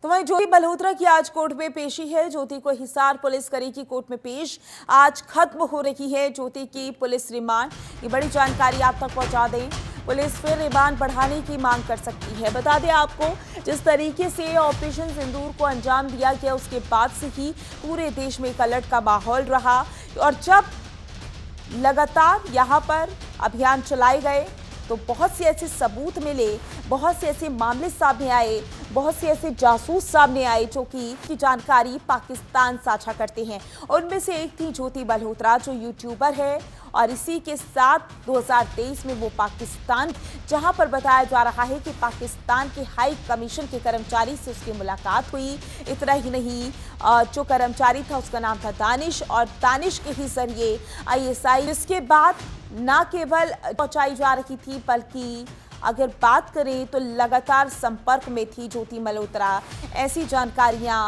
तो वहीं ज्योति मल्होत्रा की आज कोर्ट में पेशी है। ज्योति को हिसार पुलिस करेगी कोर्ट में पेश। आज खत्म हो रही है ज्योति की पुलिस रिमांड। ये बड़ी जानकारी आप तक पहुंचा दें। पुलिस फिर रिमांड बढ़ाने की मांग कर सकती है। बता दें आपको, जिस तरीके से ऑपरेशन सिंदूर को अंजाम दिया गया उसके बाद से ही पूरे देश में एक अलर्ट का माहौल रहा और जब लगातार यहाँ पर अभियान चलाए गए तो बहुत से ऐसे सबूत मिले, बहुत से ऐसे मामले सामने आए, बहुत से ऐसे जासूस सामने आए जो की जानकारी पाकिस्तान साझा करते हैं। उनमें से एक थी ज्योति मल्होत्रा जो यूट्यूबर है और इसी के साथ 2023 में वो पाकिस्तान, जहां पर बताया जा रहा है कि पाकिस्तान के हाई कमीशन के कर्मचारी से उसकी मुलाकात हुई। इतना ही नहीं, जो कर्मचारी था उसका नाम था दानिश और दानिश के ही जरिए ISI जिसके बाद न केवल पहुंचाई जा रही थी बल्कि अगर बात करें तो लगातार संपर्क में थी ज्योति मल्होत्रा। ऐसी जानकारियां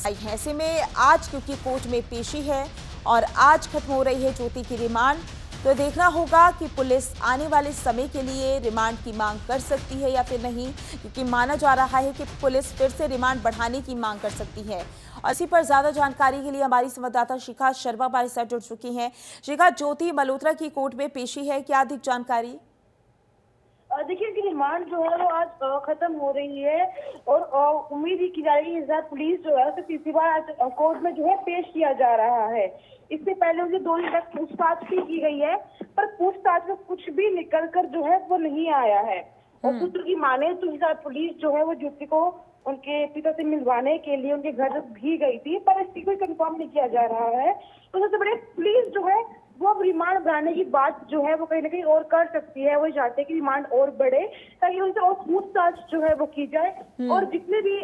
आई हैं। ऐसे में आज क्योंकि कोर्ट में पेशी है और आज खत्म हो रही है ज्योति की रिमांड, तो देखना होगा कि पुलिस आने वाले समय के लिए रिमांड की मांग कर सकती है या फिर नहीं, क्योंकि माना जा रहा है कि पुलिस फिर से रिमांड बढ़ाने की मांग कर सकती है। और इसी पर ज्यादा जानकारी के लिए हमारी संवाददाता शिखा शर्मा हमारे साथ जुड़ चुकी हैं। शिखा, ज्योति मल्होत्रा की कोर्ट में पेशी है, क्या अधिक जानकारी? देखिए कि रिमांड जो है वो आज खत्म हो रही है और उम्मीद ही की जा रही है इस बार पुलिस जो है उसे तीसरी बार आज कोर्ट में जो है पेश किया जा रहा है। इससे पहले उसे 2 दिन तक पूछताछ भी की गई है, पर पूछताछ में कुछ भी निकल कर जो है वो नहीं आया है। और सूत्र की माने तो इस बार पुलिस जो है वो ज्योति को उनके पिता से मिलवाने के लिए उनके घर भी गई थी, पर इसकी कोई कंफर्म नहीं किया जा रहा है। तो सबसे बड़े पुलिस जो है वो अब रिमांड बढ़ाने की बात जो है वो कहीं ना कहीं और कर सकती है। वो चाहते हैं कि रिमांड और बढ़े ताकि उनसे और पूछताछ जो है वो की जाए और जितने भी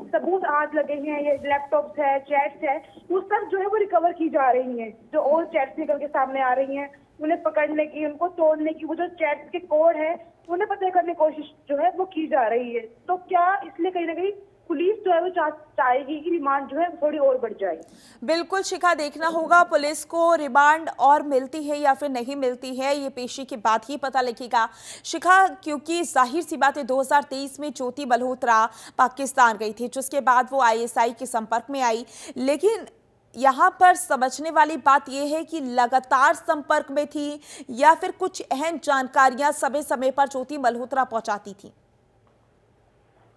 सबूत आज लगे हैं, ये लैपटॉप्स है, चैट्स है, वो सब जो है वो रिकवर की जा रही हैं। जो और चैट्स निकल के सामने आ रही हैं उन्हें पकड़ने की, उनको तोड़ने की, वो जो चैट्स के कोड है उन्हें पता करने की कोशिश जो है वो की जा रही है। तो क्या इसलिए कहीं ना कहीं पुलिस जो है वो चाहेगी कि रिमांड जो है थोड़ी और बढ़ जाए। बिल्कुल शिखा, देखना होगा पुलिस को रिमांड और मिलती है या फिर नहीं मिलती है, ये पेशी के बाद ही पता लगेगा शिखा, क्योंकि जाहिर सी बात है 2023 में ज्योति मल्होत्रा पाकिस्तान गई थी, जिसके बाद वो ISI के संपर्क में आई। लेकिन यहाँ पर समझने वाली बात यह है कि लगातार संपर्क में थी या फिर कुछ अहम जानकारियां समय समय पर ज्योति मल्होत्रा पहुंचाती थी।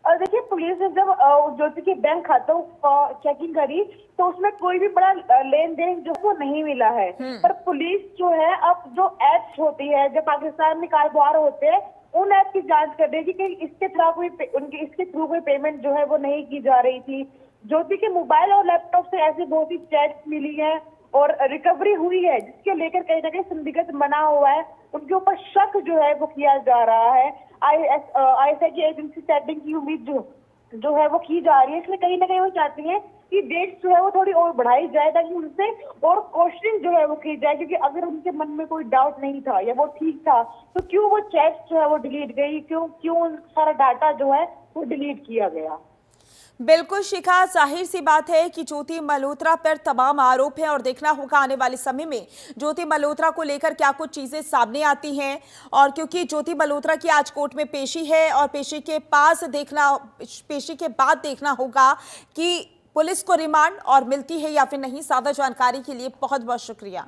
और देखिए पुलिस ने जब ज्योति के बैंक खातों चेकिंग करी तो उसमें कोई भी बड़ा लेन देन जो वो नहीं मिला है। पर पुलिस जो है अब जो एप्स होती है, जो पाकिस्तान में कारोबार होते हैं, उन ऐप की जांच कर रही है कि इसके थ्रू कोई पेमेंट जो है वो नहीं की जा रही थी। ज्योति के मोबाइल और लैपटॉप से ऐसी बहुत ही चैट्स मिली है और रिकवरी हुई है, जिसके लेकर कहीं ना कहीं संदिग्ध बना हुआ है। उनके ऊपर शक जो है वो किया जा रहा है। ISI की एजेंसी सेटिंग की उम्मीद जो है वो की जा रही है। इसलिए कहीं ना कहीं वो चाहती है कि डेट जो है वो थोड़ी और बढ़ाई जाए ताकि उनसे और क्वेश्चनिंग जो है वो की जाए, क्योंकि अगर उनके मन में कोई डाउट नहीं था या वो ठीक था तो क्यों वो चैट जो है वो डिलीट गई, क्यों सारा डाटा जो है वो डिलीट किया गया। बिल्कुल शिखा, जाहिर सी बात है कि ज्योति मल्होत्रा पर तमाम आरोप हैं और देखना होगा आने वाले समय में ज्योति मल्होत्रा को लेकर क्या कुछ चीजें सामने आती हैं। और क्योंकि ज्योति मल्होत्रा की आज कोर्ट में पेशी है और पेशी के बाद देखना होगा कि पुलिस को रिमांड और मिलती है या फिर नहीं। ज्यादा जानकारी के लिए बहुत बहुत शुक्रिया।